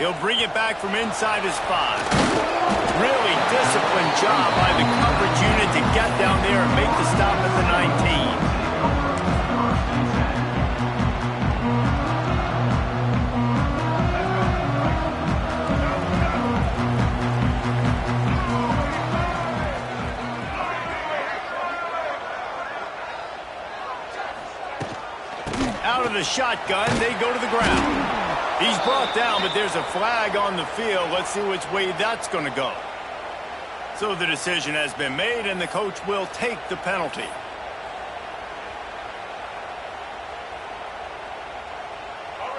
He'll bring it back from inside his 5. Really disciplined job by the coverage unit to get down there and make the stop at the 19. Out of the shotgun, they go to the ground. He's brought down, but there's a flag on the field. Let's see which way that's going to go. So the decision has been made, and the coach will take the penalty.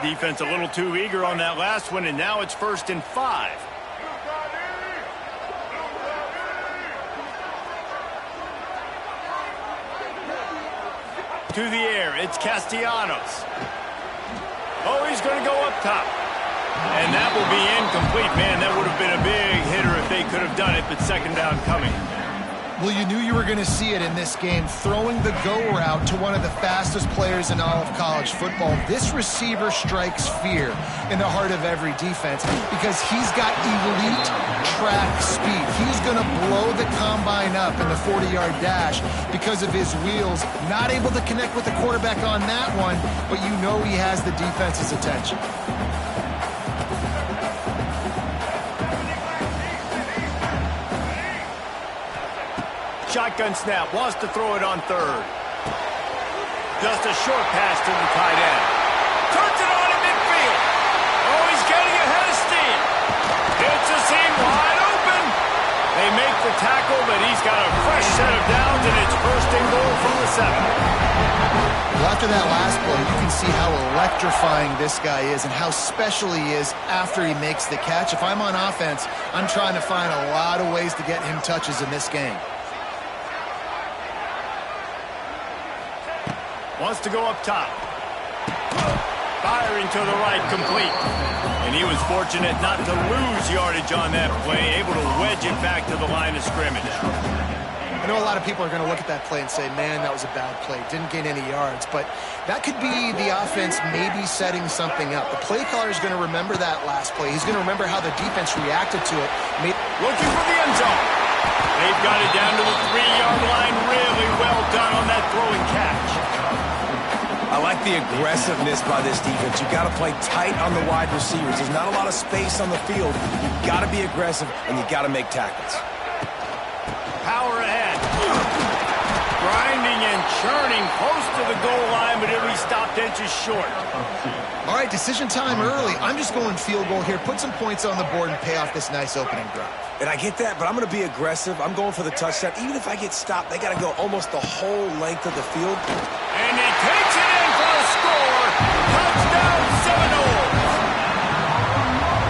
Defense a little too eager on that last one, and now it's 1st and 5. To the air, it's Castellanos. Oh, he's going to go up top. And that will be incomplete. Man, that would have been a big hitter if they could have done it, but second down coming. Well, you knew you were going to see it in this game, throwing the go route to one of the fastest players in all of college football. This receiver strikes fear in the heart of every defense because he's got elite track speed. He's going to blow the combine up in the 40-yard dash because of his wheels. Not able to connect with the quarterback on that one, but you know he has the defense's attention. Shotgun snap, wants to throw it on 3rd. Just a short pass to the tight end. Turns it on in midfield. Oh, he's getting ahead of steam. It's a seam wide open. They make the tackle, but he's got a fresh set of downs, and it's 1st and goal from the 7. Well, after that last play, you can see how electrifying this guy is and how special he is after he makes the catch. If I'm on offense, I'm trying to find a lot of ways to get him touches in this game. Wants to go up top. Firing to the right, complete. And he was fortunate not to lose yardage on that play, able to wedge it back to the line of scrimmage. I know a lot of people are going to look at that play and say, man, that was a bad play. Didn't gain any yards. But that could be the offense maybe setting something up. The play caller is going to remember that last play. He's going to remember how the defense reacted to it. Looking for the end zone. They've got it down to the 3-yard line. Really well done on that throwing catch. I like the aggressiveness by this defense. You've got to play tight on the wide receivers. There's not a lot of space on the field. You've got to be aggressive, and you've got to make tackles. Power ahead. Grinding and churning close to the goal line, but it'll be stopped inches short. All right, decision time early. I'm just going field goal here. Put some points on the board and pay off this nice opening drive. And I get that, but I'm going to be aggressive. I'm going for the touchdown. Even if I get stopped, they got to go almost the whole length of the field. And he takes it in for a score. Touchdown, Seminoles.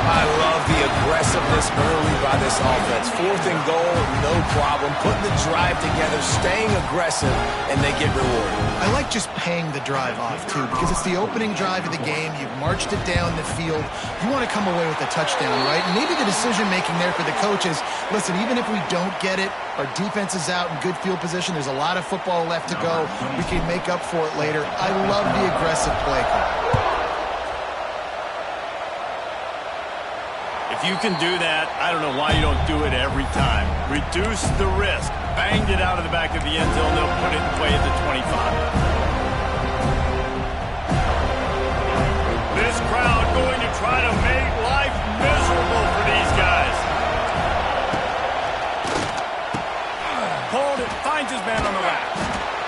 I love the aggressiveness early by this offense. 4th and goal, no problem. Putting the drive together, staying aggressive, and they get rewarded. I like just paying the drive off, too, because it's the opening drive of the game. You've marched it down the field. You want to come away with a touchdown, right? And maybe the decision-making there for the coaches, listen, even if we don't get it, our defense is out in good field position. There's a lot of football left to go. We can make up for it later. I love the aggressive play call. If you can do that, I don't know why you don't do it every time. Reduce the risk. Banged it out of the back of the end zone. They'll put it in play at the 25. This crowd going to try to make life miserable for these guys. Pulled it, finds his man on the left.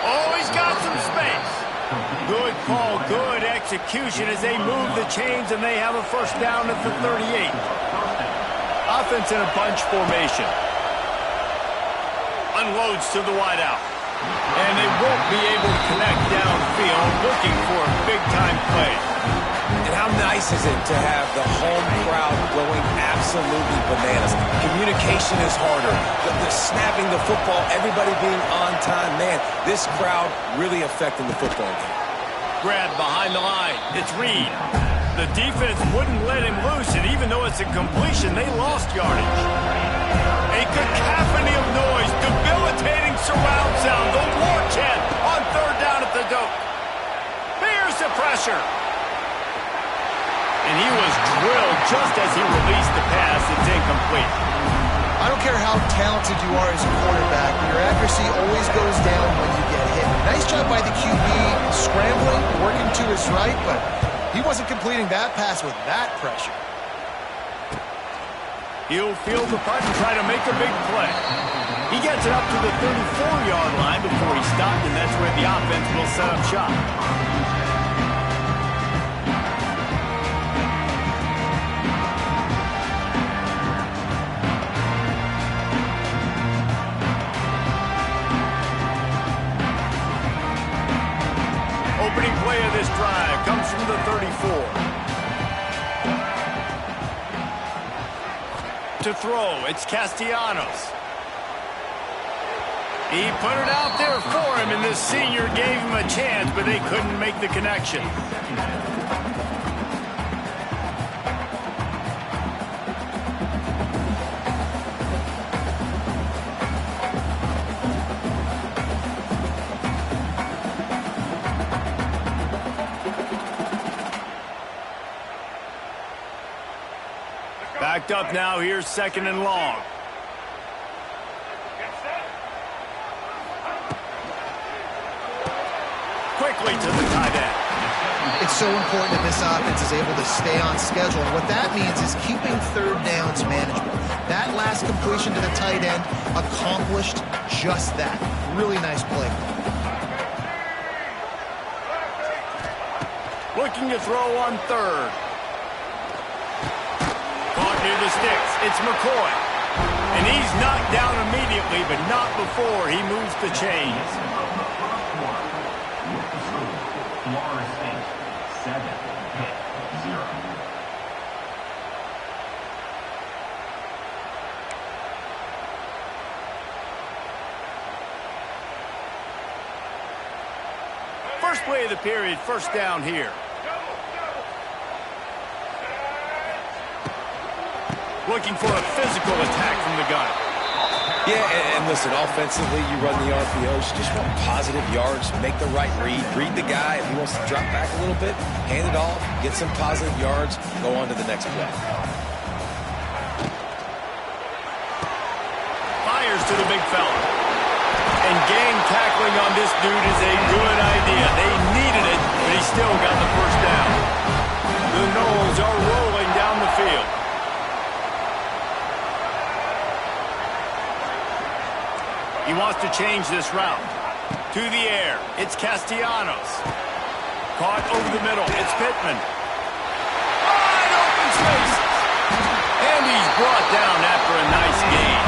Oh, he's got some space. Good call, good execution as they move the chains, and they have a 1st down at the 38. Offense in a bunch formation. Unloads to the wideout. And they won't be able to connect downfield, looking for a big-time play. And how nice is it to have the home crowd going absolutely bananas? Communication is harder. The snapping the football, everybody being on time. Man, this crowd really affecting the football game. Grab behind the line. It's Reed. The defense wouldn't let him loose, and even though it's a completion, they lost yardage. A cacophony of noise, debilitating surround sound, the war chant on 3rd down at the dope. Here's the pressure. And he was drilled just as he released the pass. It's incomplete. I don't care how talented you are as a quarterback, but your accuracy always goes down when you get hit. Nice job by the QB scrambling, working to his right, but he wasn't completing that pass with that pressure. He'll field the punt and try to make a big play. He gets it up to the 34-yard line before he stopped, and that's where the offense will set up shop. Opening play of this drive comes from the 34. To throw, it's Castellanos. He put it out there for him, and this senior gave him a chance, but they couldn't make the connection. Backed up now, here's 2nd and long. Quickly to the tight end. It's so important that this offense is able to stay on schedule. And what that means is keeping third downs manageable. That last completion to the tight end accomplished just that. Really nice play. Looking to throw on 3rd. Caught near the sticks. It's McCoy. And he's knocked down immediately, but not before he moves the chains. Florida State, 7, Pitt, 0. First play of the period, first down here. Looking for a physical attack from the gun. Yeah, and listen, offensively, you run the RPOs. You just want positive yards, make the right read the guy. If he wants to drop back a little bit, hand it off, get some positive yards, go on to the next play. Fires to the big fella. And gang tackling on this dude is a good idea. They needed it, but he still got the first down. The Noles are rolling down the field. He wants to change this route. To the air, it's Castellanos. Caught over the middle, it's Pittman. Wide open spaces. And he's brought down after a nice gain.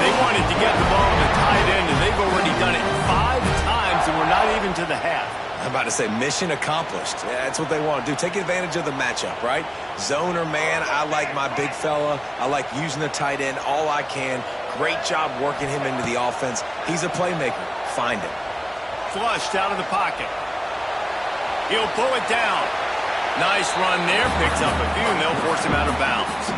They wanted to get the ball to the tight end, and they've already done it 5 times, and we're not even to the half. I'm about to say mission accomplished. Yeah, that's what they want to do. Take advantage of the matchup, right? Zone or man, I like my big fella. I like using the tight end all I can. Great job working him into the offense. He's a playmaker. Find him. Flushed out of the pocket. He'll pull it down. Nice run there. Picks up a few, and they'll force him out of bounds.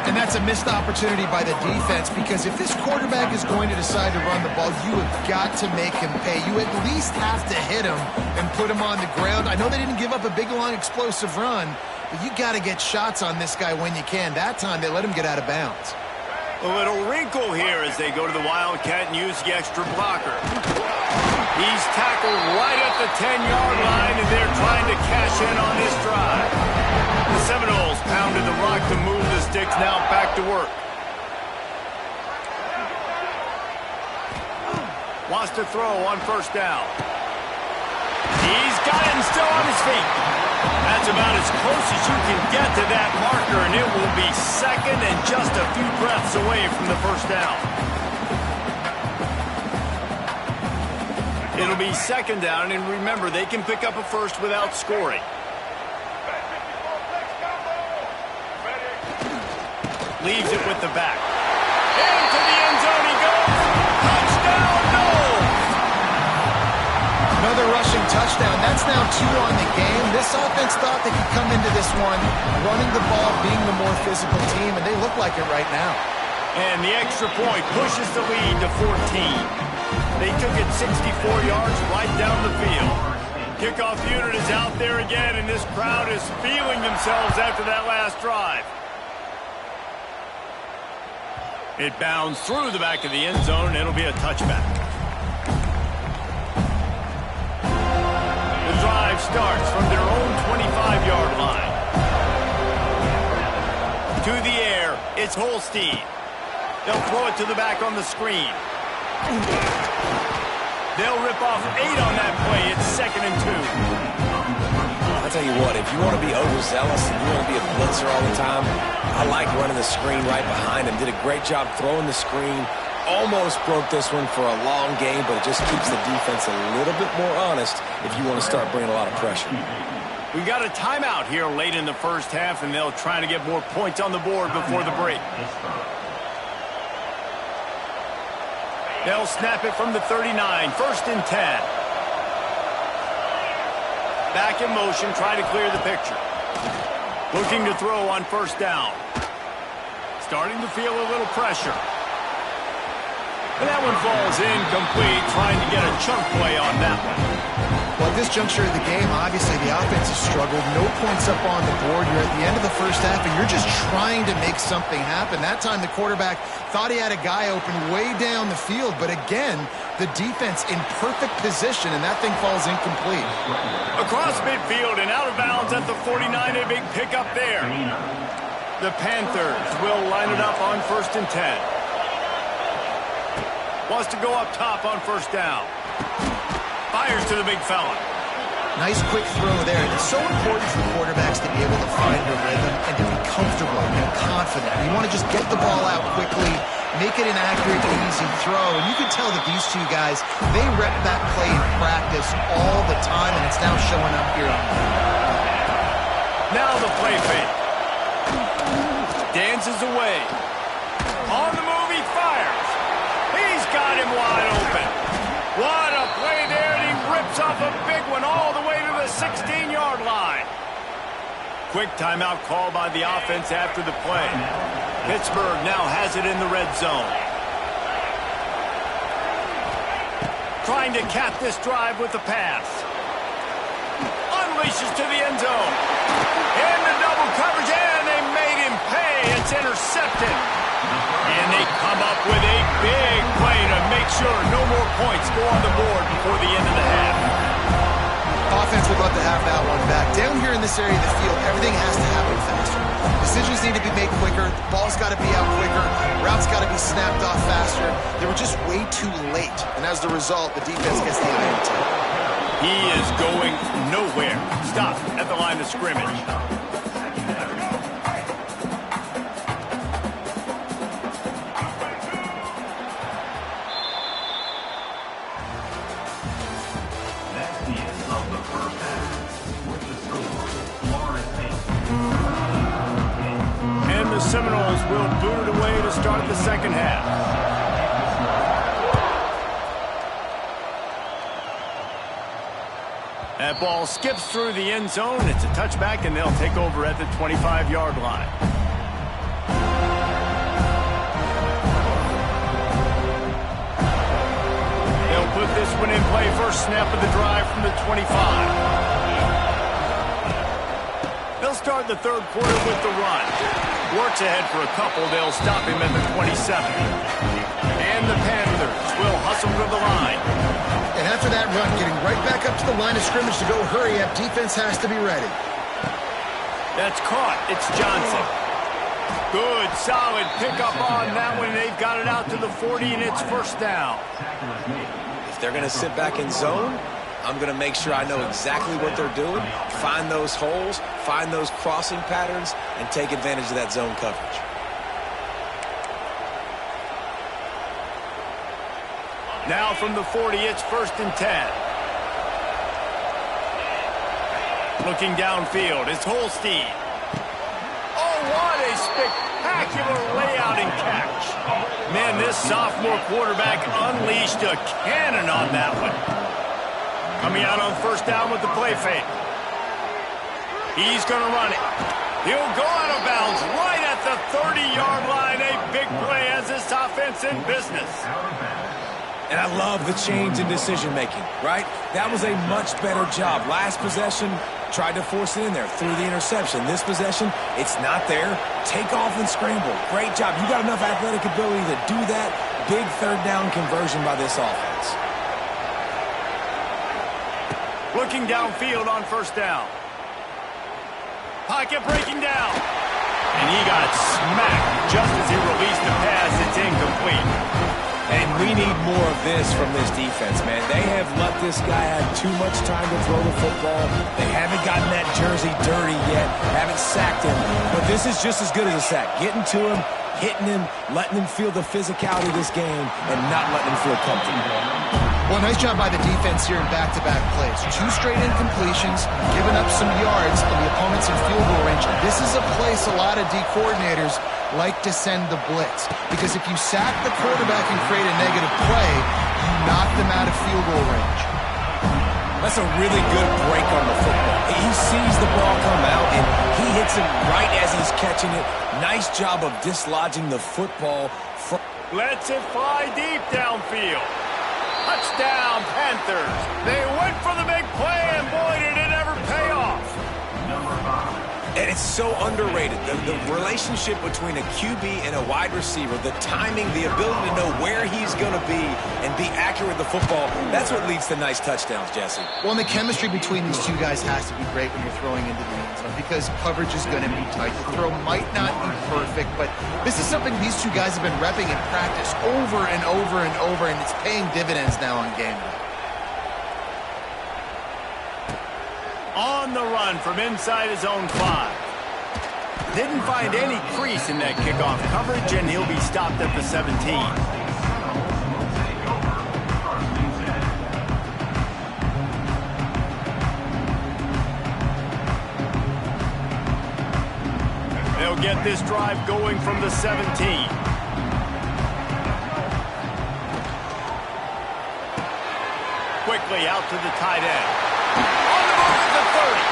And that's a missed opportunity by the defense, because if this quarterback is going to decide to run the ball, you have got to make him pay. You at least have to hit him and put him on the ground. I know they didn't give up a big, long, explosive run, but you got to get shots on this guy when you can. That time, they let him get out of bounds. A little wrinkle here as they go to the Wildcat and use the extra blocker. He's tackled right at the 10-yard line, and they're trying to cash in on this drive. The Seminoles pounded the rock to move the sticks, now back to work. Wants to throw on first down. He's got it and still on his feet. That's about as close as you can get to that marker, and it will be 2nd and just a few breaths away from the first down. It'll be 2nd down, and remember, they can pick up a first without scoring. Leaves it with the back. Into the end zone he goes. Touchdown, Noles! Another rushing touchdown. That's now 2 on the game. This offense thought they could come into this one running the ball, being the more physical team, and they look like it right now. And the extra point pushes the lead to 14. They took it 64 yards right down the field. Kickoff unit is out there again, and this crowd is feeling themselves after that last drive. It bounds through the back of the end zone, and it'll be a touchback. The drive starts from their own 25-yard line. To the air, it's Holstein. They'll throw it to the back on the screen. They'll rip off 8 on that play. It's 2nd and 2. I'll tell you what, if you want to be overzealous and you want to be a blitzer all the time, I like running the screen right behind him. Did a great job throwing the screen. Almost broke this one for a long game, but it just keeps the defense a little bit more honest if you want to start bringing a lot of pressure. We got a timeout here late in the first half, and they'll try to get more points on the board before the break. They'll snap it from the 39, 1st and 10. Back in motion, try to clear the picture. Looking to throw on 1st down. Starting to feel a little pressure. And that one falls incomplete, trying to get a chunk play on that one. Well, at this juncture of the game, obviously the offense has struggled. No points up on the board. You're at the end of the first half, and you're just trying to make something happen. That time the quarterback thought he had a guy open way down the field, but again, the defense in perfect position, and that thing falls incomplete. Across midfield and out of bounds at the 49, a big pickup there. The Panthers will line it up on 1st and 10. Wants to go up top on 1st down. Fires to the big fella. Nice quick throw there. And it's so important for quarterbacks to be able to find their rhythm and to be comfortable and confident. You want to just get the ball out quickly, make it an accurate, easy throw. And you can tell that these two guys, they rep that play in practice all the time, and it's now showing up here. Now the play fake. Dances away. On the move, he fires. He's got him wide open. What a play there, and he rips off a big one all the way to the 16-yard line. Quick timeout call by the offense after the play. Pittsburgh now has it in the red zone. Trying to cap this drive with the pass. Unleashes to the end zone. Into double coverage, and they made him pay. It's intercepted. And they come up with a big play to make sure no more points go on the board before the end of the half. Offense would love to have that one back. Down here in this area of the field, everything has to happen faster. Decisions need to be made quicker. The ball's got to be out quicker. Routes got to be snapped off faster. They were just way too late. And as the result, the defense gets the eye on top. He is going nowhere. Stop at the line of scrimmage. Seminoles will boot it away to start the second half. That ball skips through the end zone. It's a touchback, and they'll take over at the 25-yard line. They'll put this one in play. First snap of the drive from the 25. They'll start the third quarter with the run. Works ahead for a couple. They'll stop him at the 27. And the Panthers will hustle to the line. And after that run, getting right back up to the line of scrimmage to go hurry up, defense has to be ready. That's caught. It's Johnson. Good, solid pickup on that one. They've got it out to the 40, and it's 1st down. If they're going to sit back in zone, I'm going to make sure I know exactly what they're doing, find those holes, find those crossing patterns, and take advantage of that zone coverage. Now from the 40, it's 1st and 10. Looking downfield, it's Holstein. Oh, what a spectacular layout and catch. Man, this sophomore quarterback unleashed a cannon on that one. Coming out on 1st down with the play fake. He's going to run it. He'll go out of bounds right at the 30-yard line. A big play as this offense in business. And I love the change in decision-making, right? That was a much better job. Last possession, tried to force it in there through the interception. This possession, it's not there. Take off and scramble. Great job. You got enough athletic ability to do that. Big third down conversion by this offense. Looking downfield on first down. Pocket breaking down. And he got smacked just as he released the pass. It's incomplete. And we need more of this from this defense, man. They have let this guy have too much time to throw the football. They haven't gotten that jersey dirty yet, haven't sacked him. But this is just as good as a sack. Getting to him, hitting him, letting him feel the physicality of this game, and not letting him feel comfortable. Well, nice job by the defense here in back-to-back plays. 2 straight incompletions, giving up some yards, and the opponent's in field goal range. This is a place a lot of D coordinators like to send the blitz, because if you sack the quarterback and create a negative play, you knock them out of field goal range. That's a really good break on the football. He sees the ball come out, and he hits it right as he's catching it. Nice job of dislodging the football. Lets it fly deep downfield. Touchdown, Panthers. They went for the big play, and boy, did it ever pay off. Number 5. And it's so underrated. The relationship between a QB and a wide receiver, the timing, the ability to know where he's going to be and be accurate with the football, that's what leads to nice touchdowns, Jesse. Well, and the chemistry between these two guys has to be great when you're throwing into the end zone, because coverage is going to be tight. The throw might not be perfect, but this is something these two guys have been repping in practice over and over and over, and it's paying dividends now on game day. On the run from inside his own 5. Didn't find any crease in that kickoff coverage, and he'll be stopped at the 17. They'll get this drive going from the 17. Quickly out to the tight end. On the move at the 30.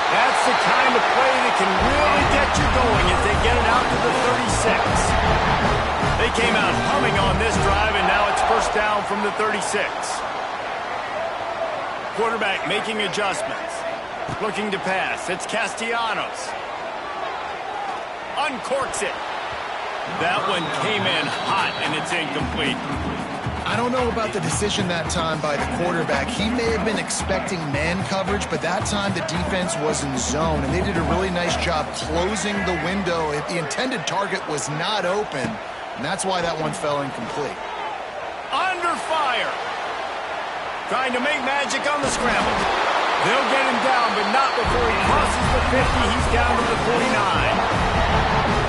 That's the kind of play that can really get you going as they get it out to the 36. They came out humming on this drive, and now it's first down from the 36. Quarterback making adjustments. Looking to pass. It's Castellanos. Uncorks it. That one came in hot, and it's incomplete. I don't know about the decision that time by the quarterback. He may have been expecting man coverage, but that time the defense was in zone, and they did a really nice job closing the window. The intended target was not open, and that's why that one fell incomplete. Under fire. Trying to make magic on the scramble. They'll get him down, but not before he crosses the 50. He's down to the 49.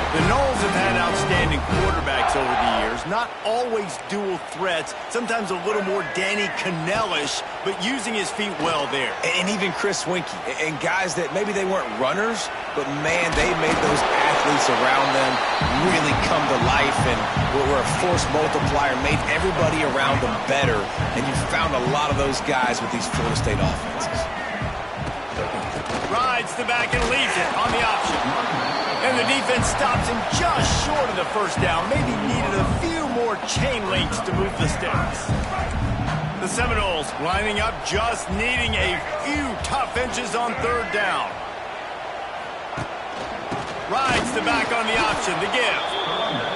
The Noles have had outstanding quarterbacks over the years. Not always dual threats. Sometimes a little more Danny Cannell-ish, but using his feet well there. And even Chris Winkie. And guys that maybe they weren't runners, but man, they made those athletes around them really come to life and were a force multiplier, made everybody around them better. And you found a lot of those guys with these Florida State offenses. Rides the back and leaves it on the option. And the defense stops him just short of the first down. Maybe needed a few more chain links to move the sticks. The Seminoles lining up, just needing a few tough inches on third down. Rides the back on the option, the give.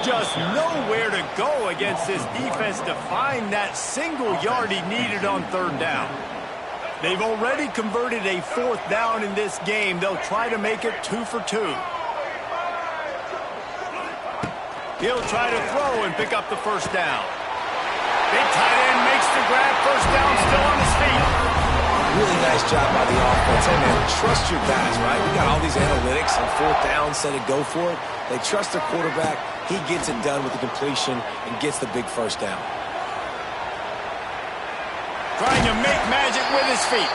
Just nowhere to go against this defense to find that single yard he needed on third down. They've already converted a fourth down in this game. They'll try to make it 2 for 2. He'll try to throw and pick up the first down. Big tight end makes the grab. First down, still on his feet. Really nice job by the offense. Hey, man, trust your guys, right? We got all these analytics on fourth down, set it, go for it. They trust their quarterback. He gets it done with the completion and gets the big first down. Trying to make magic with his feet.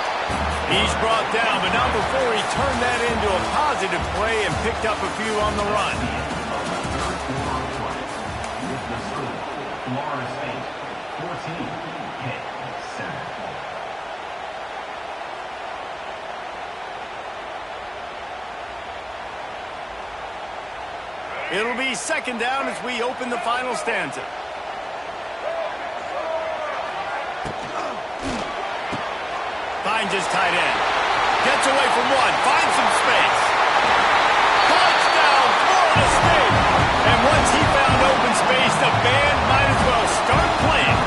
He's brought down, but not before he turned that into a positive play and picked up a few on the run. Florida State, 14, Pitt, 7. It'll be second down as we open the final stanza. finds his tight end. Gets away from one, finds some space. Touchdown, Florida State. And once he found open space, the band might as well start playing.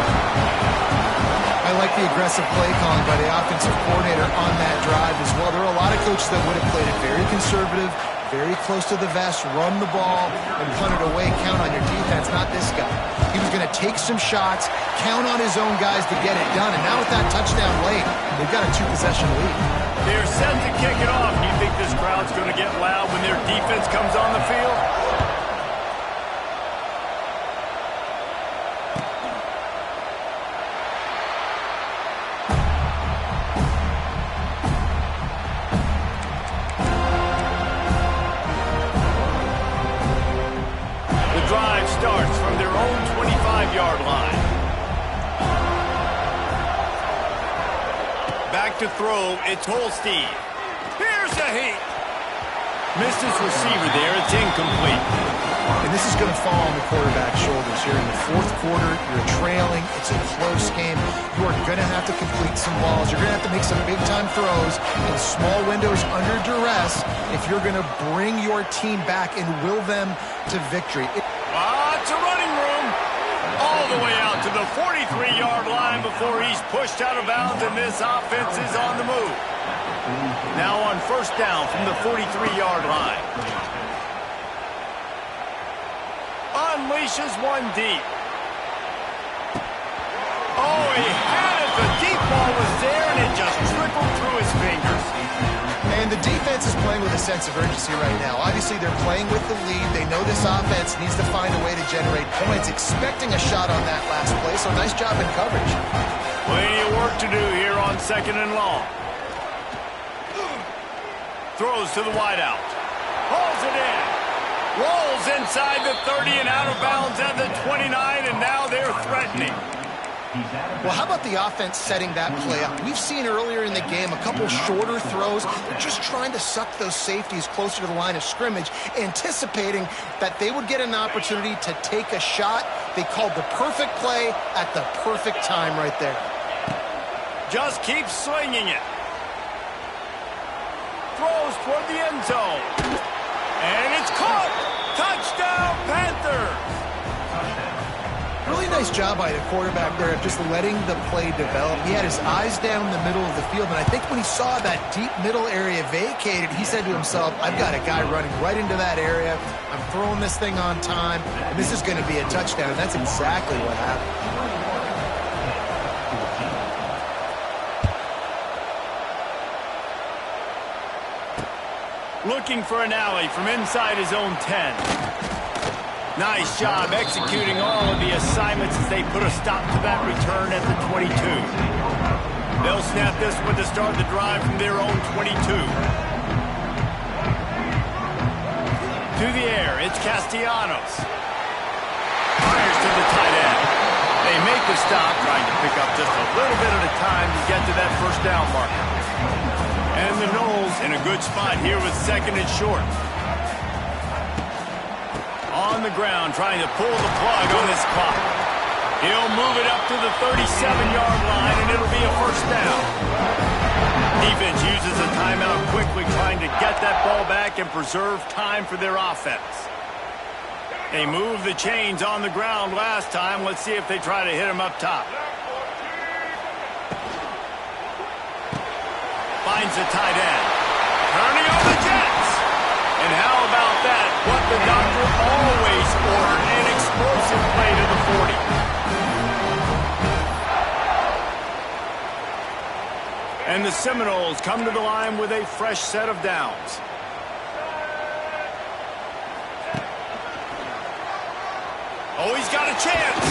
I like the aggressive play calling by the offensive coordinator on that drive as well. There are a lot of coaches that would have played it very conservative, very close to the vest, run the ball, and punt it away, count on your defense, not this guy. He was going to take some shots, count on his own guys to get it done, and now with that touchdown late, they've got a 2-possession lead. They're set to kick it off. Do you think this crowd's going to get loud when their defense comes on the field? Drive starts from their own 25-yard line. Back to throw, it's Holstein. Here's a heat. Missed his receiver there, it's incomplete. And this is going to fall on the quarterback's shoulders here in the fourth quarter. You're trailing, it's a close game. You are going to have to complete some balls. You're going to have to make some big-time throws in small windows under duress if you're going to bring your team back and will them to victory. It's a running room. All the way out to the 43-yard line before he's pushed out of bounds, and this offense is on the move. Now on first down from the 43-yard line. Unleashes one deep. Oh, he had it. The deep ball was there, and it just trickled through his fingers. And the defense is playing with a sense of urgency right now. Obviously, they're playing with the lead. They know this offense needs to find a way to generate points, expecting a shot on that last play, so nice job in coverage. Plenty of work to do here on second and long. Throws to the wideout. Hauls it in. Rolls inside the 30 and out of bounds at the 29, and now they're threatening. Well, how about the offense setting that play up? We've seen earlier in the game a couple shorter throws. They're just trying to suck those safeties closer to the line of scrimmage, anticipating that they would get an opportunity to take a shot. They called the perfect play at the perfect time right there. Just keep swinging it. Throws toward the end zone. And it's caught. Touchdown, Panthers. Really nice job by the quarterback there of just letting the play develop. He had his eyes down the middle of the field, and I think when he saw that deep middle area vacated, he said to himself, I've got a guy running right into that area. I'm throwing this thing on time, and this is going to be a touchdown, and that's exactly what happened. Looking for an alley from inside his own 10. Nice job executing all of the assignments as they put a stop to that return at the 22. They'll snap this one to start the drive from their own 22. To the air, it's Castellanos. Fires to the tight end. They make the stop, trying to pick up just a little bit at a time to get to that first down marker. And the Noles in a good spot here with second and short. On the ground, trying to pull the plug on this clock. He'll move it up to the 37-yard line, and it'll be a first down. Defense uses a timeout quickly, trying to get that ball back and preserve time for their offense. They moved the chains on the ground last time. Let's see if they try to hit him up top. Finds the tight end. Turning on the Jets. And how about that? What the doctor always ordered, an explosive play to the 40. And the Seminoles come to the line with a fresh set of downs. Oh, he's got a chance.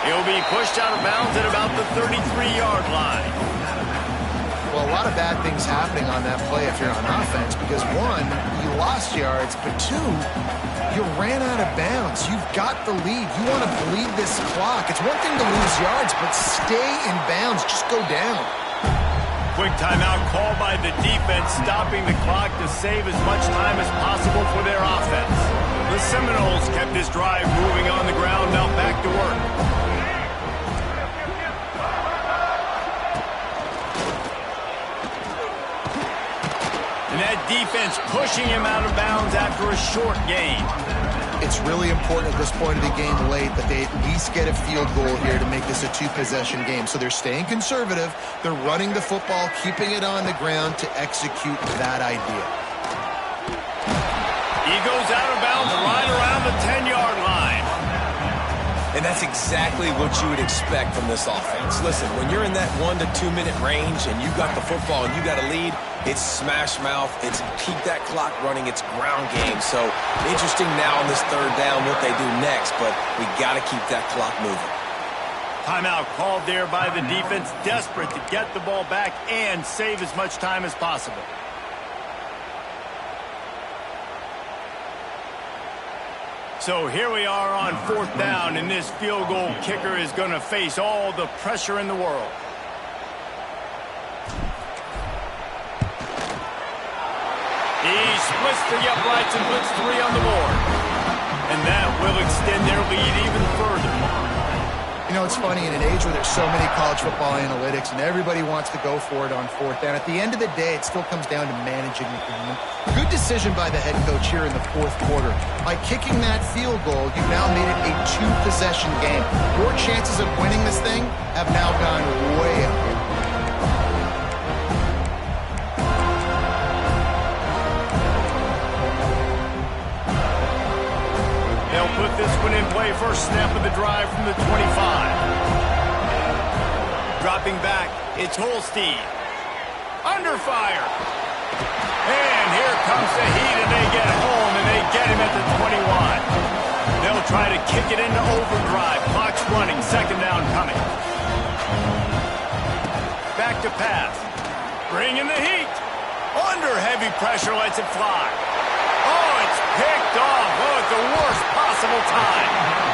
He'll be pushed out of bounds at about the 33-yard line. Well, a lot of bad things happening on that play if you're on offense because, one, you lost yards, but two, you ran out of bounds. You've got the lead. You want to bleed this clock. It's one thing to lose yards, but stay in bounds. Just go down. Quick timeout called by the defense, stopping the clock to save as much time as possible for their offense. The Seminoles kept this drive moving on the ground, now back to work. defense pushing him out of bounds after a short gain. It's really important at this point of the game late that they at least get a field goal here to make this a two-possession game. So they're staying conservative. They're running the football, keeping it on the ground to execute that idea. He goes out of bounds right around the 10-yard line. And that's exactly what you would expect from this offense. Listen, when you're in that 1 to 2 minute range and you got the football and you got a lead, it's smash mouth, it's keep that clock running, it's ground game. So interesting now on this third down what they do next, but we got to keep that clock moving. Timeout called there by the defense, desperate to get the ball back and save as much time as possible. So here we are on fourth down, and this field goal kicker is going to face all the pressure in the world. He splits the uprights and puts 3 on the board. And that will extend their lead even further. You know, it's funny, in an age where there's so many college football analytics and everybody wants to go for it on fourth down, at the end of the day, it still comes down to managing the game. Good decision by the head coach here in the fourth quarter. By kicking that field goal, you've now made it a two-possession game. Your chances of winning this thing have now gone way up. They'll put this one in play, first snap of the drive from the 25. Dropping back, it's Holstein. Under fire. And here comes the heat, and they get home, and they get him at the 21. They'll try to kick it into overdrive. Clock's running, second down coming. Back to pass. Bringing the heat. Under heavy pressure, lets it fly. Oh, it's picked off. Oh, at the worst possible time.